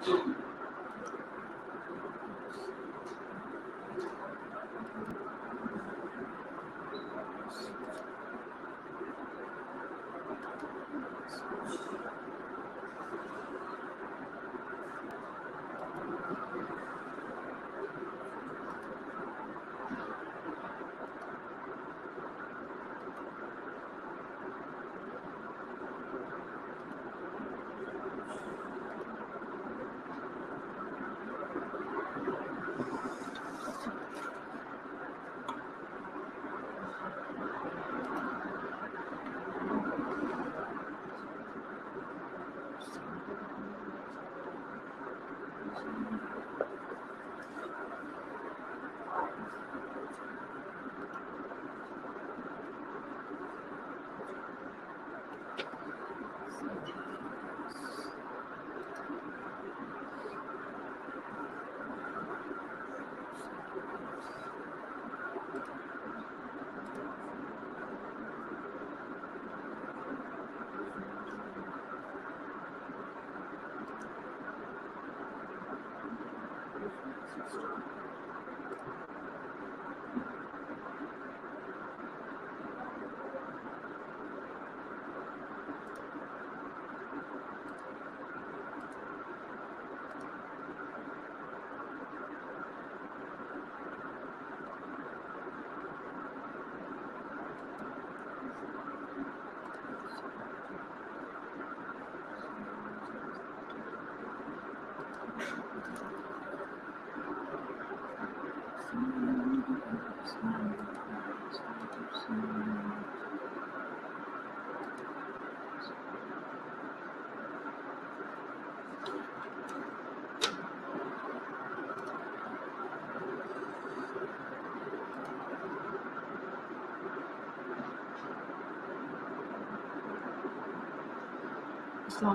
अस्सलाम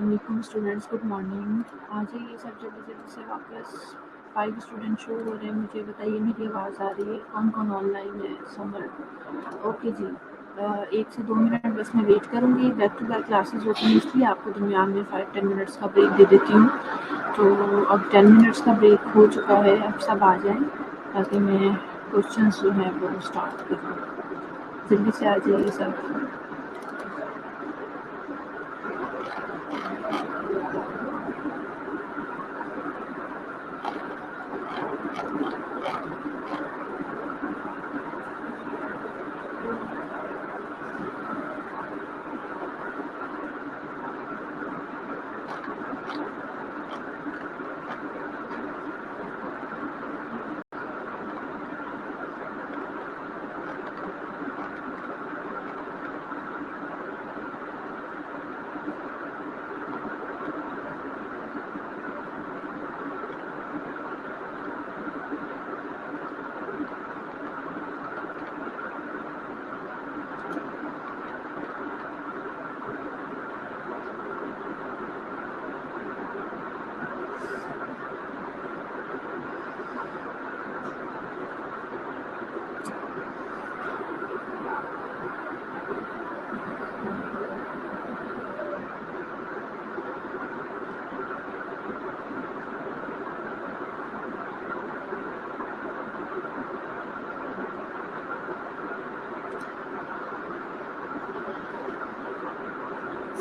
वालेकुम students, good morning. आज ही ये सब जल्दी जल्दी से वापस 5 स्टूडेंट शो हो रहे हैं। मुझे बताइए मेरी आवाज़ आ रही है? कौन कौन ऑनलाइन है? समर ओके जी। 1 से 2 मिनट बस मैं वेट करूँगी। बैक टू बैक क्लासेस होती हैं, इसलिए आपको दरमियान में 5-10 मिनट्स का ब्रेक दे देती हूँ। तो अब 10 मिनट्स का ब्रेक हो चुका है, अब सब आ जाएँ ताकि मैं क्वेश्चन जो हैं वो स्टार्ट करूँ। जल्दी से आ जाइए सब।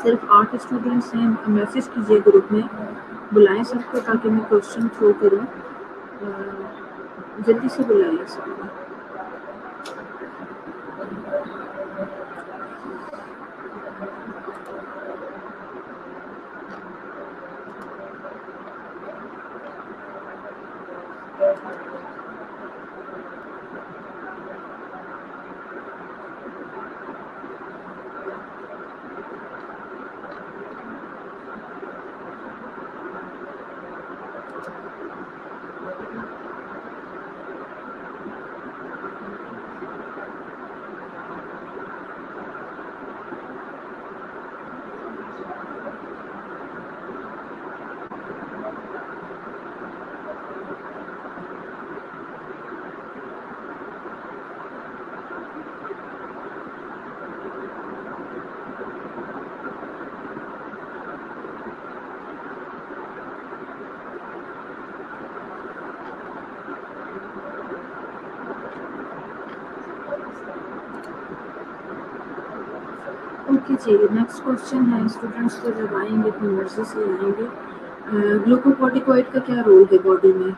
सिर्फ 8 स्टूडेंट्स हैं। मैसेज कीजिए ग्रुप में, बुलाएं सबको ताकि मैं क्वेश्चन थ्रो करूं। जल्दी से बुलाइए सबको। ओके जी, नेक्स्ट क्वेश्चन है, स्टूडेंट्स तो जब आएंगे अपनी मर्जी से आएंगे, ग्लूकोकॉर्टिकॉइड का क्या रोल है बॉडी में?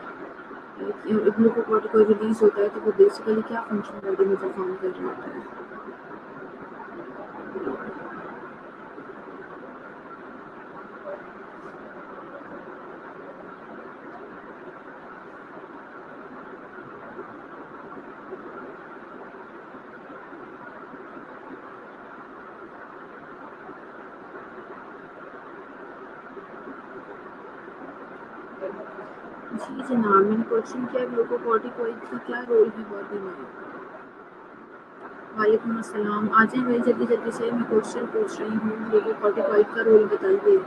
ग्लूकोकॉर्टिकॉइड रिलीज होता है तो वो बेसिकली क्या फंक्शन बॉडी में परफॉर्म कर रहा होता है? जी जनाब, मैंने क्वेश्चन किया ग्लूकोकॉर्टिकॉइड का क्या रोल है बॉडी में? वालेकुम अस्सलाम। आ जाए भाई जल्दी जल्दी से, मैं क्वेश्चन पूछ रही हूँ, ग्लूकोकॉर्टिकॉइड का रोल बताइए।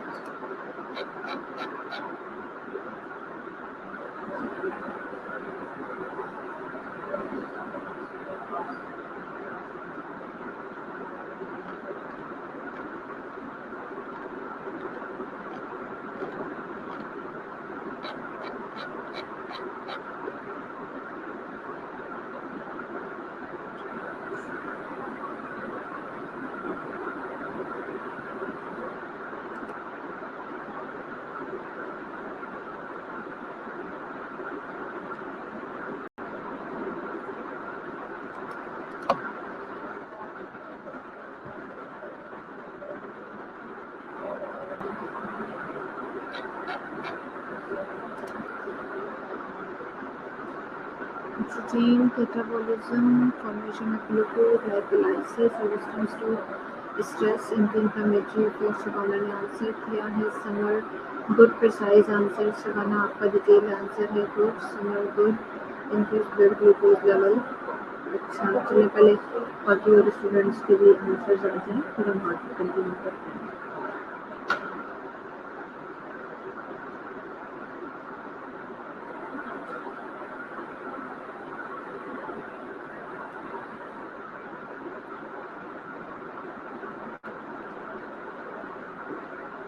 Protein catabolism, formation of glucose, lipolysis, resistance to stress, anti-inflammatory effects। Shabana ने आंसर किया है summer, good precise answer. Shabana आपका डिटेल आंसर है good, summer good, increase blood glucose level. अच्छा चलिए पहले बाकी और स्टूडेंट्स के भी आंसर आ जाए फिर हम आगे कंटिन्यू करते हैं।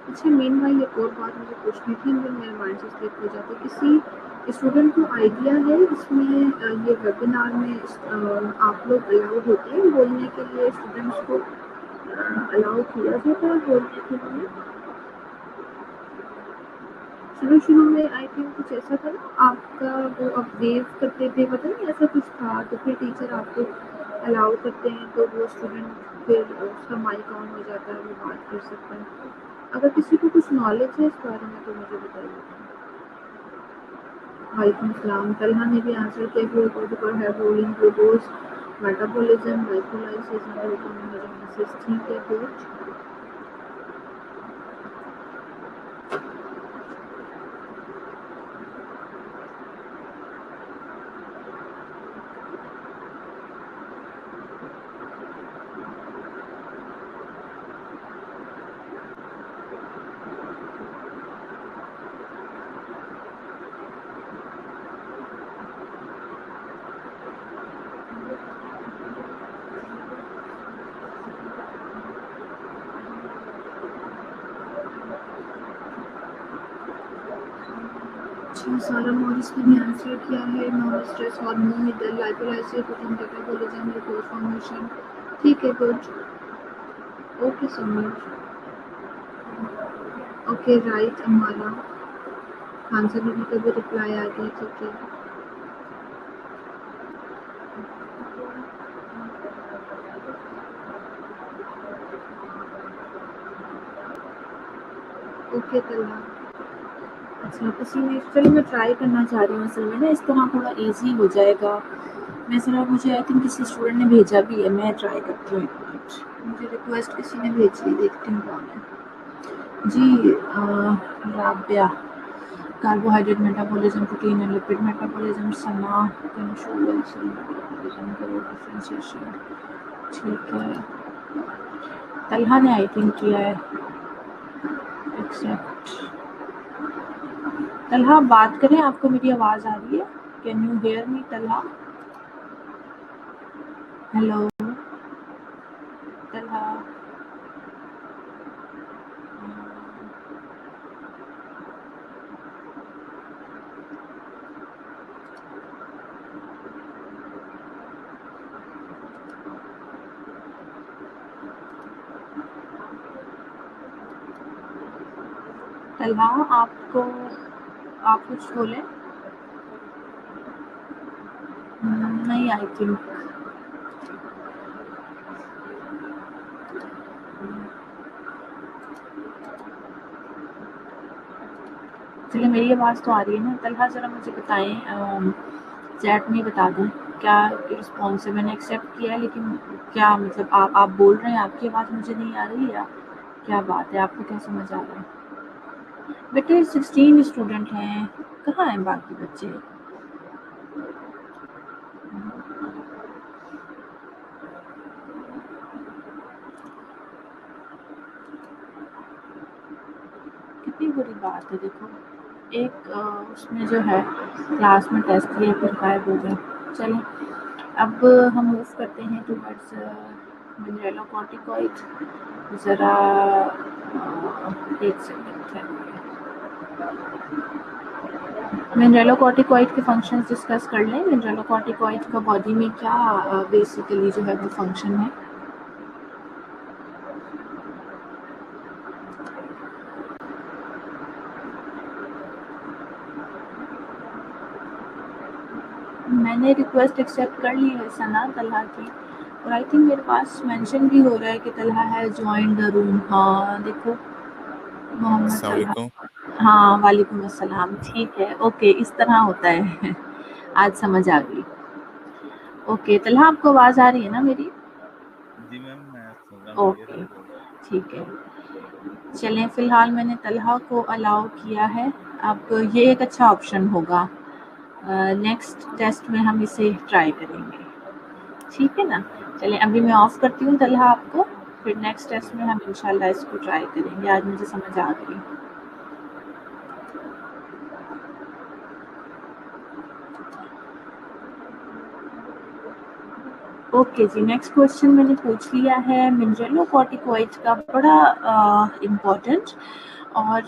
अच्छा मेन भाई एक और बात मुझे पूछनी थी, मेरे माइंड से स्लिप हो जाती है, किसी स्टूडेंट को आइडिया है इसमें ये वेबिनार में आप लोग अलाउड होते हैं बोलने के लिए, स्टूडेंट्स को अलाउ किया जाता है बोलने के लिए? शुरू शुरू में आई थिंक कुछ ऐसा था ना आपका, वो आप वेव करते थे, पता नहीं ऐसा कुछ था, तो फिर टीचर आपको अलाउ करते हैं तो वो स्टूडेंट फिर उसका माइक ऑन हो जाता है, वो बात कर सकता है। अगर किसी को कुछ नॉलेज है इस बारे में तो मुझे बताइए। वालेकुम सलाम। तलहा ने भी आंसर किया ग्लूकोज है rolling glucose metabolism lipolysis and ठीक है गुड। अच्छा सारा मॉरिस ने भी आंसर किया है, non stress hormone lipolysis protein metabolism glucose formation. ठीक है good, okay so much. Okay right अमारा, आंसर भी का भी रिप्लाई आ गया, ठीक है। ओके तलहा। अच्छा पसीने, चलिए मैं ट्राई करना चाह रही हूँ, असल में ना इस तरह थोड़ा इजी हो जाएगा। मैं ज़रा, मुझे आई थिंक किसी स्टूडेंट ने भेजा भी है, मैं ट्राई करती हूँ एक मिनट, मुझे रिक्वेस्ट किसी ने भेजी है, देखती हूँ कौन है। जी Rabia, carbohydrate metabolism, protein and lipid metabolism, Sana control cell metabolism करो डिफरेंशिएशन। ठीक है, तलहा ने आई थिंक किया है एक्सेप्ट। तलहा बात करें, आपको मेरी आवाज़ आ रही है? Can you hear me Talha? Hello Talha. Talha आपको आप कुछ बोले? नहीं, आई थिंक चलिए, मेरी आवाज़ तो आ रही है ना। तलहा ज़रा मुझे बताएं, चैट में बता दें क्या रिस्पॉन्स है। मैंने एक्सेप्ट किया है, लेकिन क्या मतलब आप बोल रहे हैं, आपकी आवाज़ मुझे नहीं आ रही, या क्या बात है? आपको क्या समझ आ रहा है? बेटे 16 स्टूडेंट हैं, कहाँ हैं बाकी बच्चे? कितनी बुरी बात है। देखो, एक उसमें जो है क्लास में टेस्ट दिए, फिर गायब हो गए। चलें, अब हम मूव करते हैं टूवर्ड्स मिनरलोकॉर्टिकॉइड। ज़रा एक सेकंड है। मिनरलोकॉर्टिकॉइड के फंक्शंस डिस्कस कर लें। मिनरलोकॉर्टिकॉइड का बॉडी में क्या बेसिकली जो है वो फंक्शन है? मैंने रिक्वेस्ट एक्सेप्ट कर ली है सना तलहा की, और आई थिंक मेरे पास मेंशन भी हो रहा है कि तलहा है जॉइन द रूम। हाँ देखो, मोहम्मद तलहा। अस्सलामुअलैकुम। हाँ, वालेकुम अस्सलाम। ठीक है, ओके, इस तरह होता है। आज समझ आ गई। ओके तलहा, आपको आवाज़ आ रही है ना मेरी? जी मैम, मैं सुन रहा हूँ, क्लियर ओके, आ रही है। ठीक है। चलें, फ़िलहाल मैंने तलहा को अलाउ किया है। अब ये एक अच्छा ऑप्शन होगा। नेक्स्ट टेस्ट में हम इसे ट्राई करेंगे, ठीक है ना? चलें, अभी मैं ऑफ़ करती हूँ तलहा आपको, फिर नेक्स्ट जी टेस्ट में हम इंशाल्लाह इसको ट्राई करेंगे। आज मुझे समझ आ गई। ओके जी, नेक्स्ट क्वेश्चन मैंने पूछ लिया है मिनरलोकॉर्टिकॉइड्स का, बड़ा इम्पोर्टेंट, और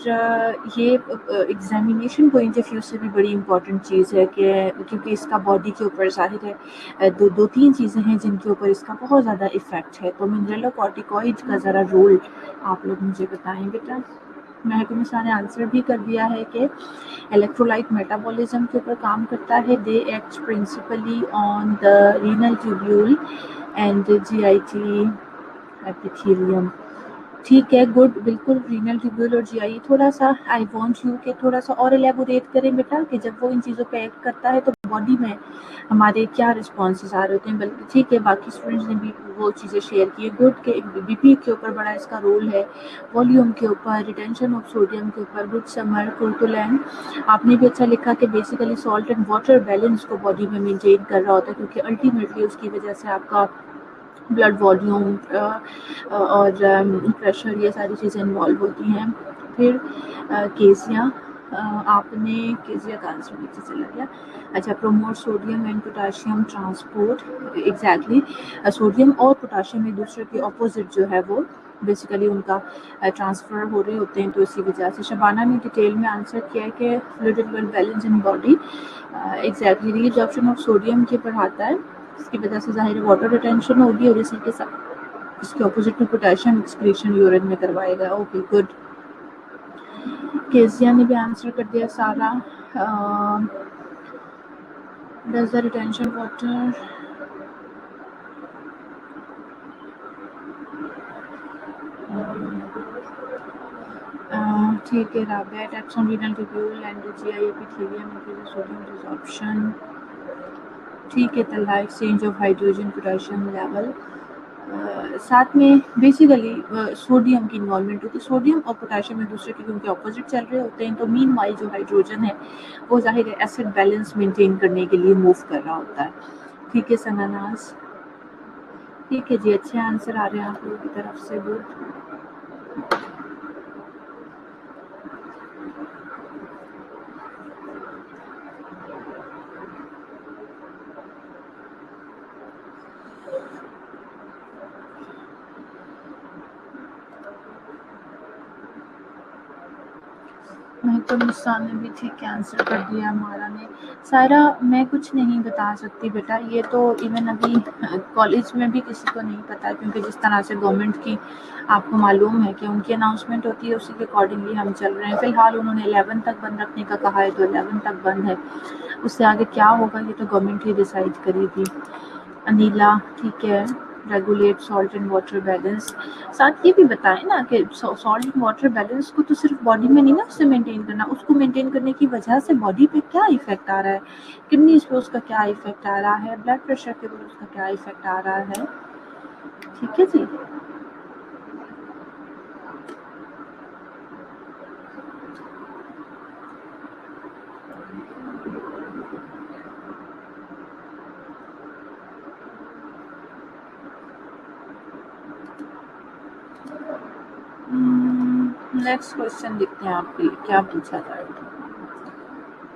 ये एग्जामिनेशन पॉइंट ऑफ व्यू से भी बड़ी इम्पॉर्टेंट चीज़ है कि क्योंकि इसका बॉडी के ऊपर ज़ाहिर है दो तीन चीज़ें हैं जिनके ऊपर इसका बहुत ज़्यादा इफ़ेक्ट है। तो मिनरलोकॉर्टिकॉइड का ज़रा रोल आप लोग मुझे बताएं बेटा। महकूमिसा ने आंसर भी कर दिया है कि इलेक्ट्रोलाइट मेटाबॉलिज्म के ऊपर काम करता है। They act principally on the renal tubule and GIT epithelium. ठीक है, गुड, बिल्कुल रीनल ट्यूब्यूल और जीआई। थोड़ा सा आई वांट यू कि थोड़ा सा और एलेबोरेट करें बेटा कि जब वो इन चीज़ों पे एक्ट करता है तो बॉडी में हमारे क्या रिस्पॉन्सेज आ रहे होते हैं। बल्कि ठीक है, बाकी स्टूडेंट्स ने भी वो चीज़ें शेयर की है। गुड के बीपी के ऊपर बड़ा इसका रोल है, वॉल्यूम के ऊपर, रिटेंशन ऑफ सोडियम के ऊपर। गुड समर कुर्तुलैन, आपने भी अच्छा लिखा कि basically salt and water balance को बॉडी में मेंटेन कर रहा होता है, क्योंकि अल्टीमेटली उसकी वजह से आपका ब्लड वॉल्यूम और प्रेशर, ये सारी चीज़ें इन्वॉल्व होती हैं। फिर केसिया, आपने केसिया का आंसर नीचे चला गया। अच्छा, promote sodium and potassium transport. Exactly, sodium और पोटाशियम एक दूसरे के ऑपोजिट जो है वो बेसिकली उनका ट्रांसफ़र हो रहे होते हैं, तो इसी वजह से। शबाना ने डिटेल में आंसर किया है कि fluid balance in body. Exactly, reabsorption of sodium के पढ़ाता है, इसकी वजह से ज़ाहिर वाटर रिटेंशन होगी, और इसी के साथ इसके ऑपोजिट में पोटेशियम एक्सक्रीशन यूरिन में करवाएगा। Okay good. केसिया ने भी आंसर कर दिया सारा। डज द रिटेंशन वाटर ठीक है, Rabia tax on renal tubule and GI epithelium increases sodium resorption. ठीक है, Talha exchange of hydrogen potassium level. साथ में बेसिकली सोडियम की इन्वॉल्वमेंट होती है। सोडियम और पोटेशियम एक दूसरे के क्योंकि ऑपोजिट चल रहे होते हैं, तो मीन वाइल जो हाइड्रोजन है वो ज़ाहिर है एसिड बैलेंस मेंटेन करने के लिए मूव कर रहा होता है। ठीक है सनानाज, ठीक है जी, अच्छे आंसर आ रहे हैं आप लोगों की तरफ से। गुड। मैं तो मुस्कान ने भी ठीक आंसर कर दिया, हमारा ने। सायरा, मैं कुछ नहीं बता सकती बेटा, ये तो इवन अभी कॉलेज में भी किसी को नहीं पता, क्योंकि जिस तरह से गवर्नमेंट की आपको मालूम है कि उनकी अनाउंसमेंट होती है, उसी के अकॉर्डिंगली हम चल रहे हैं। फिलहाल उन्होंने 11 तक बंद रखने का कहा है, तो 11 तक बंद है। उससे आगे क्या होगा ये तो गवर्नमेंट ही डिसाइड करेगी। अनिला, ठीक है। Regulate salt and water balance. साथ ये भी बताएं ना कि सॉल्ट एंड वाटर बैलेंस को तो सिर्फ बॉडी में नहीं ना उससे मेंटेन करना, उसको मेंटेन करने की वजह से बॉडी पे क्या इफेक्ट आ रहा है, किडनीज पे उसका क्या इफेक्ट आ रहा है, ब्लड प्रेशर के ऊपर उसका क्या इफेक्ट आ रहा है। ठीक है जी। नेक्स्ट क्वेश्चन देखते हैं आपके लिए क्या पूछा जाए।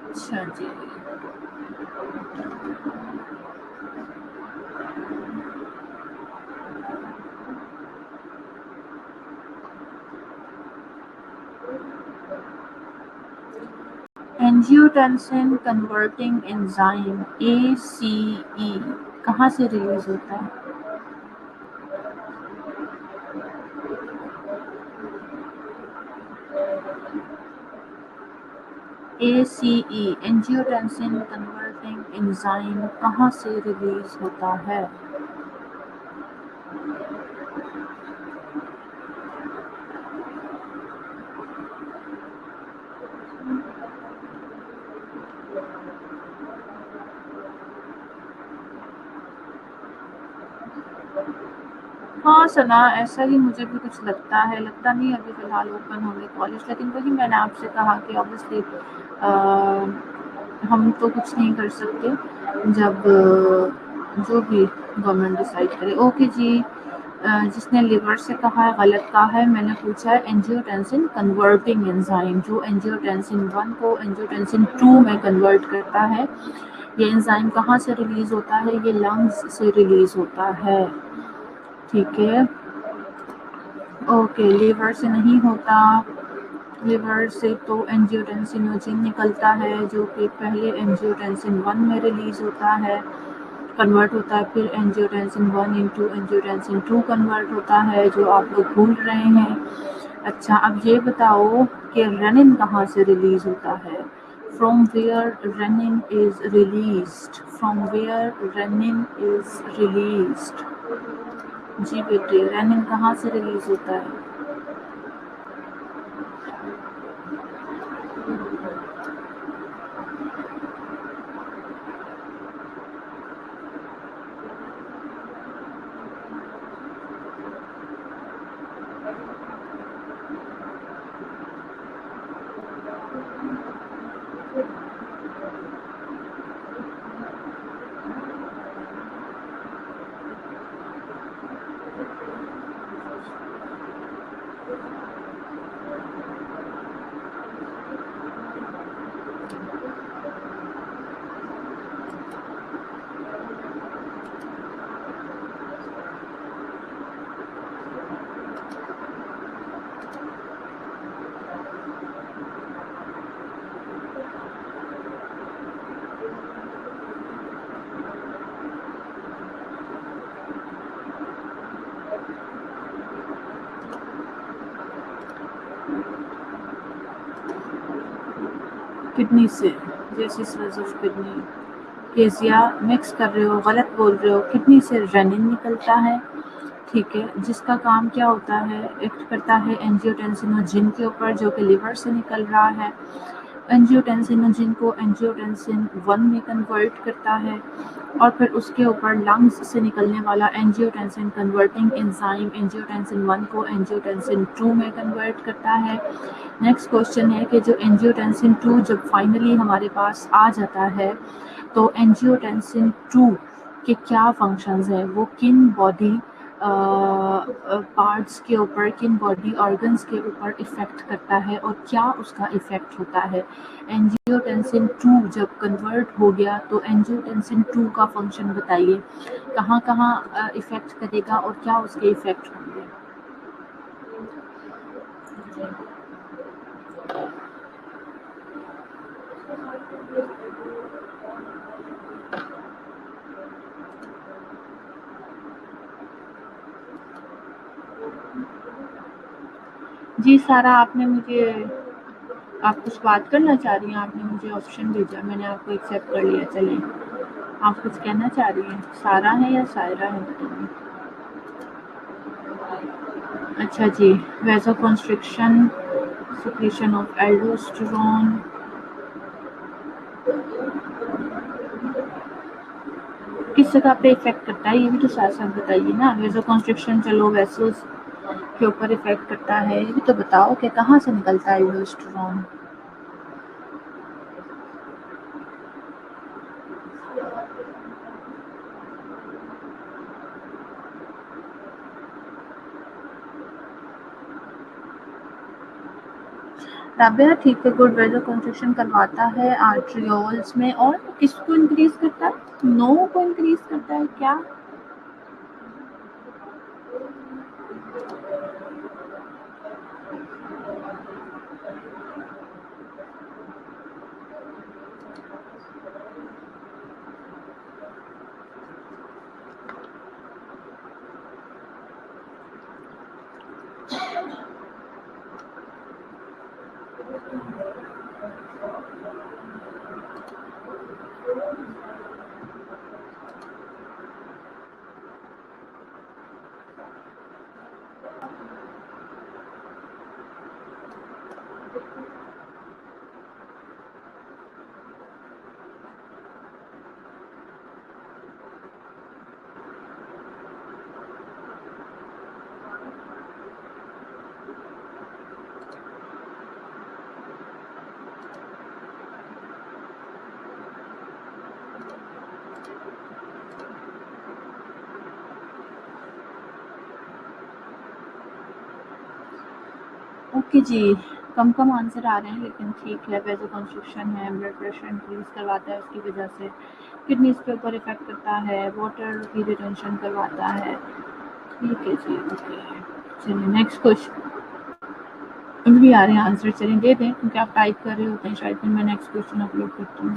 अच्छा जी। एंजियोटेंसिन कन्वर्टिंग एंजाइम ACE कहाँ से रिलीज होता है? ACE एंजियोटेंसिन कन्वर्टिंग एंजाइम कहाँ से रिलीज होता है? हाँ सना, ऐसा ही मुझे भी कुछ लगता है, लगता नहीं अभी फ़िलहाल ओपन होंगे कॉलेज, लेकिन वही मैंने आपसे कहा कि ऑब्वियसली हम तो कुछ नहीं कर सकते जब जो भी गवर्नमेंट डिसाइड करे। ओके जी। जिसने लिवर से कहा है गलत कहा है, मैंने पूछा है एंजियोटेंसिन कन्वर्टिंग एंजाइम, जो एंजियोटेंसिन 1 को एंजियोटेंसिन 2 में कन्वर्ट करता है। ये एंजाइम कहाँ से रिलीज होता है? ये लंग्स से रिलीज होता है। ठीक है। ओके, लिवर से नहीं होता। लिवर से तो एंजियोटेंसिनोजिन निकलता है, जो कि पहले एंजियोटेंसिन 1 में रिलीज होता है, कन्वर्ट होता है, फिर एंजियोटेंसिन 1 इनटू एंजियोटेंसिन 2 कन्वर्ट होता है, जो आप लोग भूल रहे हैं। अच्छा, अब ये बताओ कि रेनिन कहाँ से रिलीज होता है? From where renin is released? From where renin is released? जी बेटे, रेनिन कहाँ से रिलीज होता है? किडनी से, जैसे cells of kidney. Kezia, mix कर रहे हो, गलत बोल रहे हो। किडनी से रेनिन निकलता है, ठीक है, जिसका काम क्या होता है? एक्ट करता है एंजियोटेंसिनोजिन के ऊपर, जो कि लिवर से निकल रहा है। एंजियोटेंसिनोजिन को एंजियोटेंसिन 1 में कन्वर्ट करता है, और फिर उसके ऊपर लंग्स से निकलने वाला एंजियोटेंसिन कन्वर्टिंग एंजाइम एंजियोटेंसिन 1 को एंजियोटेंसिन 2 में कन्वर्ट करता है। नेक्स्ट क्वेश्चन है कि जो एंजियोटेंसिन 2 जब फाइनली हमारे पास आ जाता है, तो एंजियोटेंसिन 2 के क्या फंक्शंस हैं, वो किन बॉडी पार्ट्स के ऊपर, किन बॉडी ऑर्गन्स के ऊपर इफ़ेक्ट करता है, और क्या उसका इफ़ेक्ट होता है। एंजियोटेंसिन 2 जब कन्वर्ट हो गया, तो एंजियोटेंसिन 2 का फंक्शन बताइए, कहाँ कहाँ इफ़ेक्ट करेगा और क्या उसके इफ़ेक्ट होंगे। जी सारा, आप कुछ बात करना चाह रही हैं? आपने मुझे ऑप्शन भेजा, मैंने आपको एक्सेप्ट कर लिया। चलें, आप कुछ कहना चाह रही हैं? सारा है या सायरा है, बताइए। अच्छा जी, वेसोकंस्ट्रिक्शन, सिक्रीशन ऑफ एल्डोस्टेरोन, किस जगह पे इफेक्ट करता है ये भी तो साथ साथ बताइए ना। वेसोकंस्ट्रिक्शन चलो वेसल्स के ऊपर इफेक्ट करता है, ये भी तो बताओ कि कहाँ से निकलता है एल्डोस्टेरोन। राबिया ठीक है, गुड। वेसोकंस्ट्रिक्शन करवाता है आर्ट्रियोल्स में, और किसको इंक्रीज करता है? नो को इंक्रीज करता है क्या? ओके जी, कम आंसर आ रहे हैं, लेकिन ठीक है। वेसोकंस्ट्रिक्शन है, ब्लड प्रेशर इंक्रीज करवाता है, उसकी वजह से किडनीज के ऊपर इफेक्ट करता है, वाटर की रिटेंशन करवाता है। ठीक है जी, ओके। चलिए नेक्स्ट क्वेश्चन। भी आ रहे हैं आंसर, चलिए दे दें, क्योंकि आप टाइप कर रहे होते हैं शायद, फिर मैं नेक्स्ट क्वेश्चन अपलोड करती हूँ।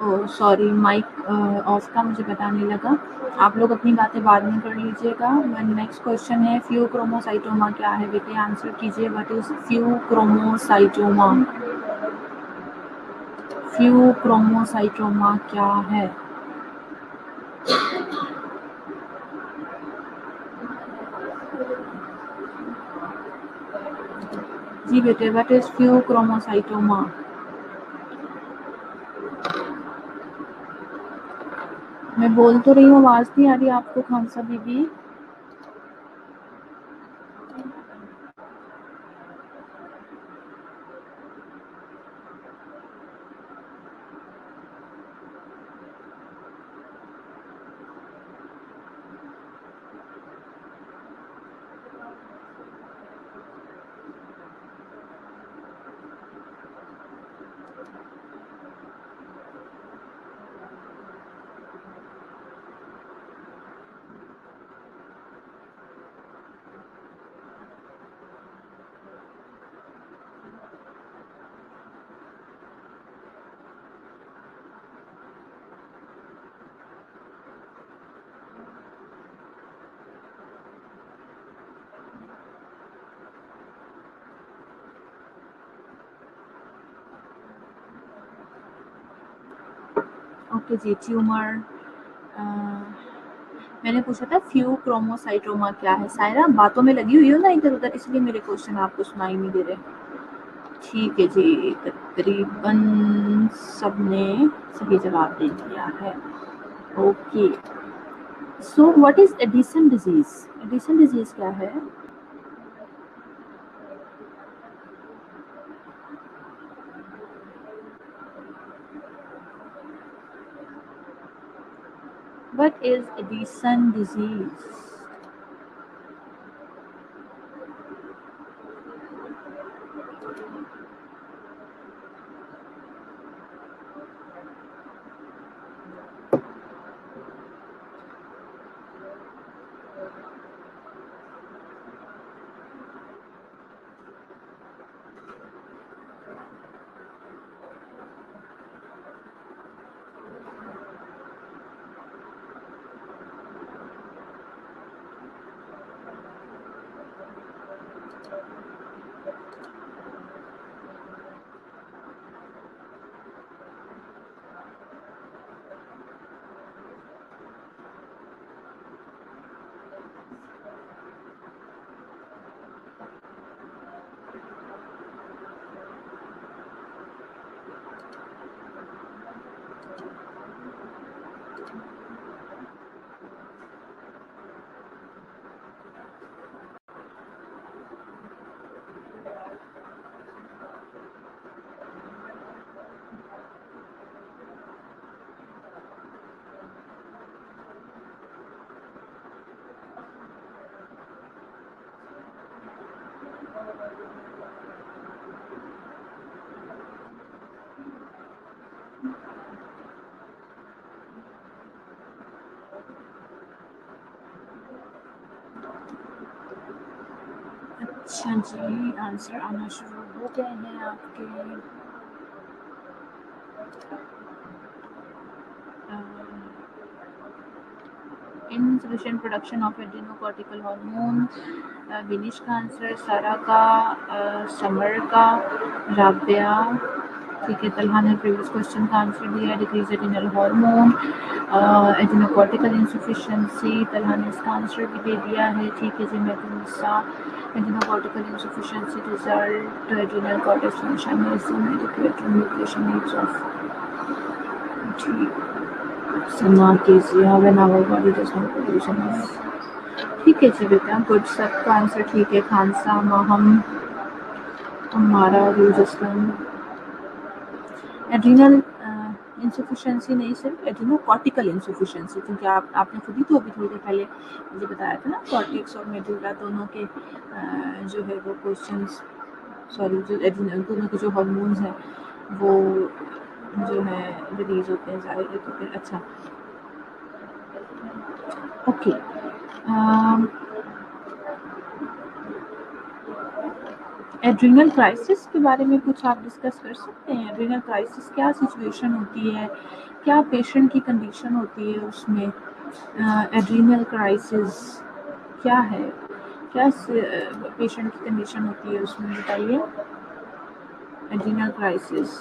ओह सॉरी, माइक ऑफ था, मुझे पता नहीं लगा। आप लोग अपनी बातें बाद में कर लीजिएगा। नेक्स्ट क्वेश्चन है फ्यू क्रोमोसाइटोमा क्या है? बेटे आंसर कीजिए, व्हाट इज फ्यू क्रोमोसाइटोमा? फ्यू क्रोमोसाइटोमा क्या है? जी बेटे, व्हाट इज फ्यू क्रोमोसाइटोमा? मैं बोल तो रही हूँ, आवाज नहीं आ रही आपको खानसा बीबी? ओके जी, ट्यूमर। मैंने पूछा था फ्यू क्रोमोसाइटोमा क्या है। सायरा बातों में लगी हुई हो ना इधर उधर, इसलिए मेरे क्वेश्चन आपको सुनाई नहीं दे रहे। ठीक है जी, तकरीबन सबने सही जवाब दे दिया है। Okay, so what is Addison disease? Addison disease क्या है? What is Addison disease? अच्छा जी, आंसर आना शुरू हो गए हैं आपके। insufficient production of adrenocortical hormone। Vinish का आंसर, सारा का, समर का, राबिया, ठीक है। तलहा ने प्रीवियस क्वेश्चन का आंसर दिया, decrease adrenal hormone, adrenocortical insufficiency. Talha ने इसका आंसर भी दे दिया है, ठीक है जी। Medusa, adrenocortical insufficiency result adrenal cortex function is inadequate communication needs of, ठीक। सनाकेसिया when our body does not produce enough. ठीक है जी बेटा, गुड, सबका आंसर ठीक है। खानसा, माहम, हमारा, रूजस्टन। एड्रिनल इंसफिशिएंसी नहीं, सिर्फ एड्रिनोकॉर्टिकल इंसफिशिएंसी, क्योंकि आपने खुद ही तो अभी थोड़ी देर पहले मुझे बताया था ना, कॉर्टेक्स और मेडुला दोनों के जो है वो क्वेश्चंस, सॉरी, जो एड्रिनल दोनों के जो हार्मोन्स हैं वो जो है रिलीज होते हैं ज़ाहिर है, तो फिर अच्छा। ओके, एड्रिनल क्राइसिस के बारे में कुछ आप डिस्कस कर सकते हैं? एड्रिनल क्राइसिस क्या सिचुएशन होती है, क्या पेशेंट की कंडीशन होती है उसमें? एड्रिनल क्राइसिस क्या है, क्या पेशेंट की कंडीशन होती है उसमें, बताइए। Adrenal crisis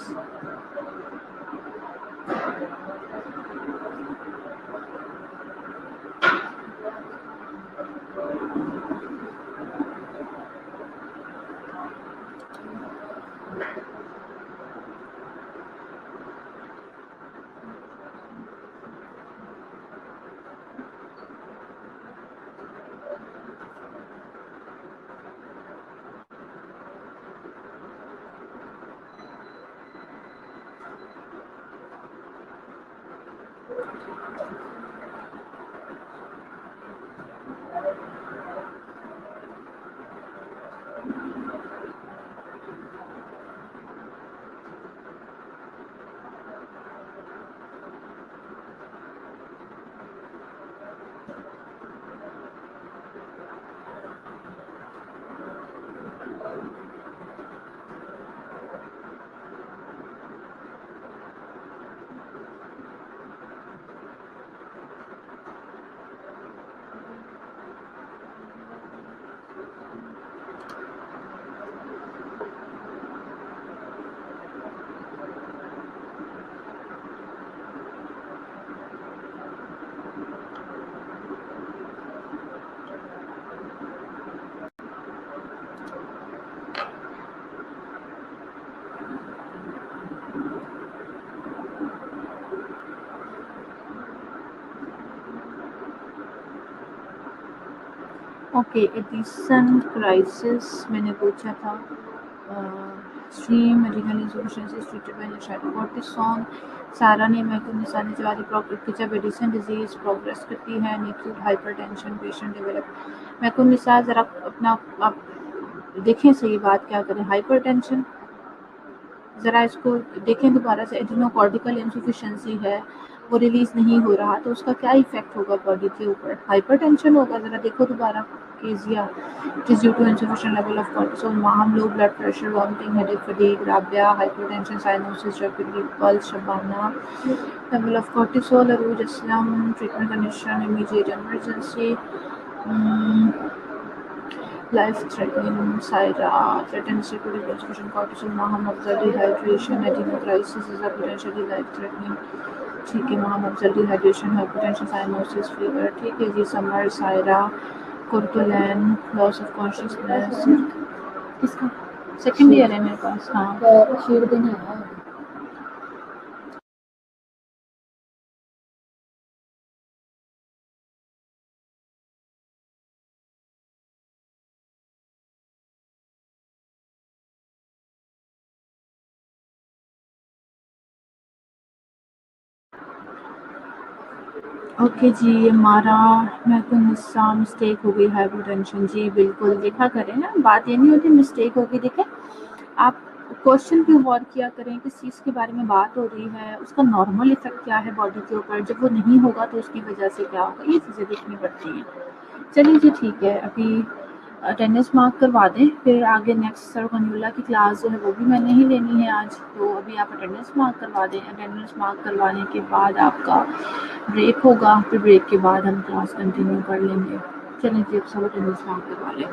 okay. Edison crisis मैंने पूछा था। Stream adrenal insufficiency is treated by निशान सारा ने मैकुनिसा ने जवारी प्रॉपर्टी जब एडिसन डिजीज प्रोग्रेस करती है निक्यूट हाइपरटेंशन पेशेंट डेवलप मैकुनिसा ज़रा अपना आप देखें सही बात क्या करें। हाइपरटेंशन ज़रा इसको देखें दोबारा से। एड्रिनोकॉर्टिकल इंसफिशिएंसी है, वो रिलीज़ नहीं हो रहा, तो उसका क्या इफेक्ट होगा बॉडी के ऊपर? हाइपरटेंशन होगा। ज़रा देखो दोबारा। Kezia it is due to insufficient level of cortisol, Maham, low blood pressure, vomiting, headache, fatigue, Rabia, hypertension, cyanosis, rapid pulse, Shabana, level of cortisol, Arooj Aslam, treatment condition, immediate emergency, life threatening Saira, threatened security constitution, cortisol, Maham observed dehydration, adenocrisis is a potentially life threatening. ठीक है, वहाँ observe dehydration, hypotension, cyanosis, fever. ठीक है जी। समर, सायरा, कोर्टोलैन, loss of consciousness. किसका सेकंड ईयर है मेरे पास? हाँ, शीट देना है। ओके जी। हमारा मैकुनिसा मिस्टेक हो गई, हाइपोटेंशन। जी बिल्कुल, देखा करें ना, बात ये नहीं होती मिस्टेक होगी। देखें आप क्वेश्चन पे गौर किया करें, किस चीज़ के बारे में बात हो रही है, उसका नॉर्मल इफेक्ट क्या है बॉडी के ऊपर, जब वो नहीं होगा तो उसकी वजह से क्या होगा, ये चीज़ें देखनी पड़ती हैं। चलिए जी ठीक है, अभी अटेंडेंस मार्क करवा दें, फिर आगे नेक्स्ट सरगनुल्ला की क्लास जो है वो भी मैंने ही लेनी है आज, तो अभी आप अटेंडेंस मार्क करवा दें। अटेंडेंस मार्क करवाने के बाद आपका ब्रेक होगा, फिर ब्रेक के बाद हम क्लास कंटिन्यू कर लेंगे। चलिए जी, अब सब अटेंडेंस मार्क करवा लें।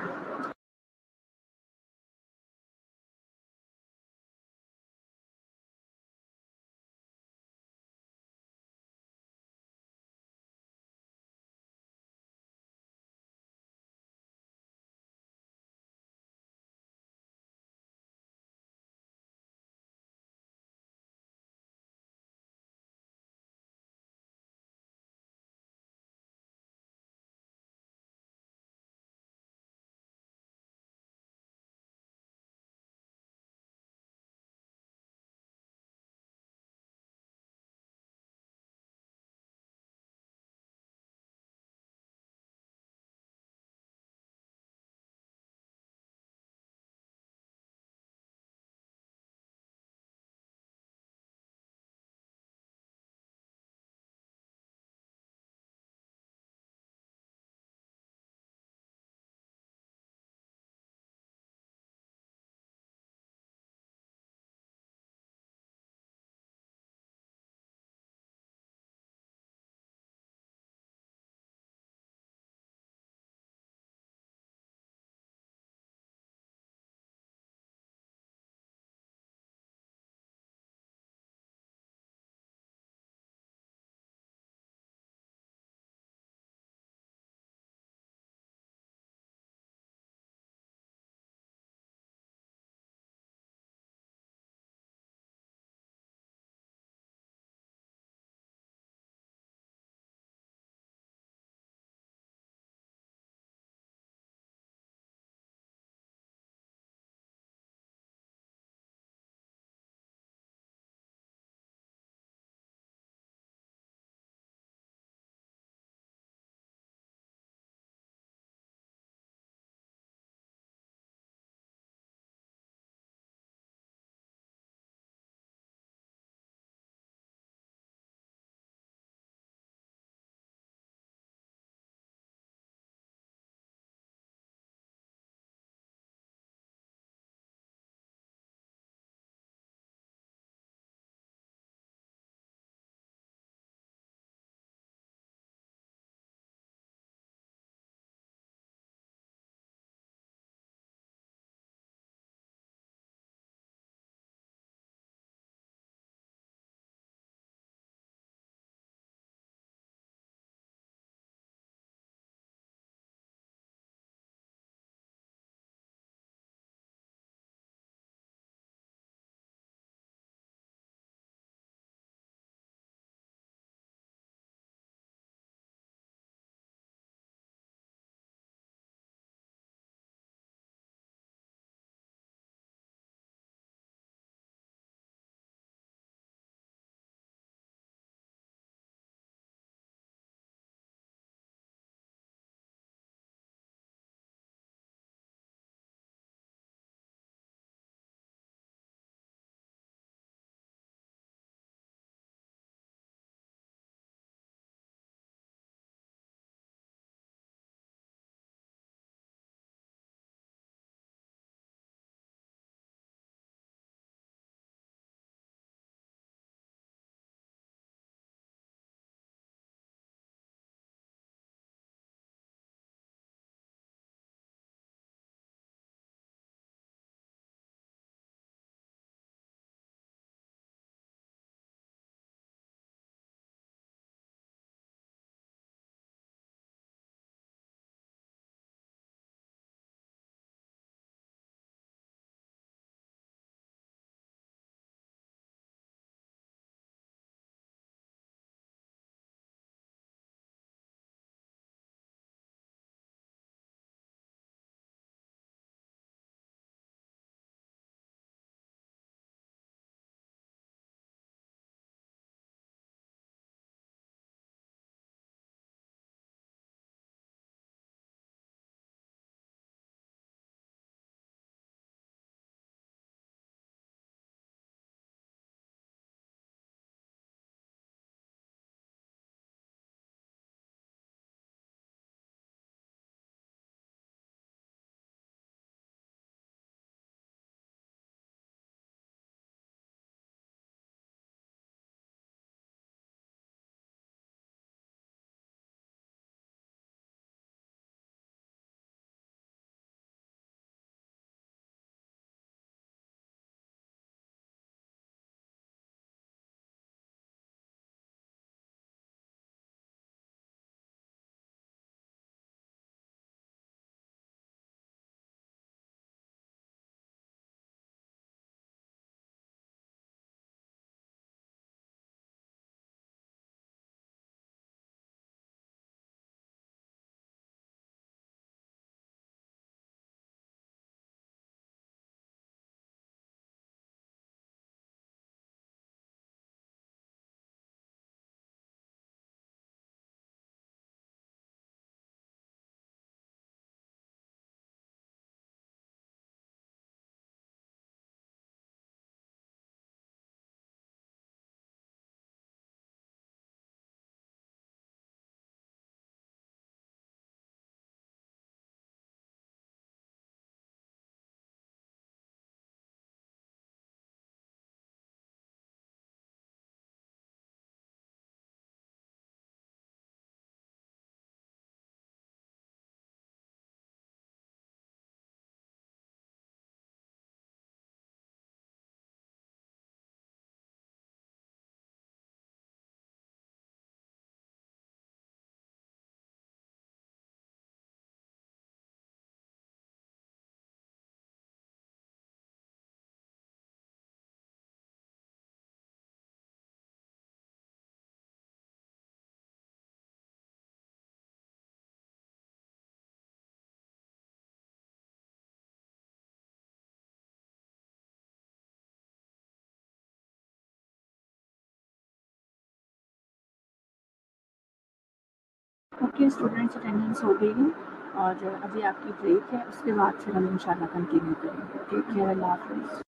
ओके स्टूडेंट्स, अटेंडेंस हो गई है और अभी आपकी ब्रेक है, उसके बाद फिर हम इंशाल्लाह कंटिन्यू करेंगे। टेक केयर, अल्लाह हाफ़िज़।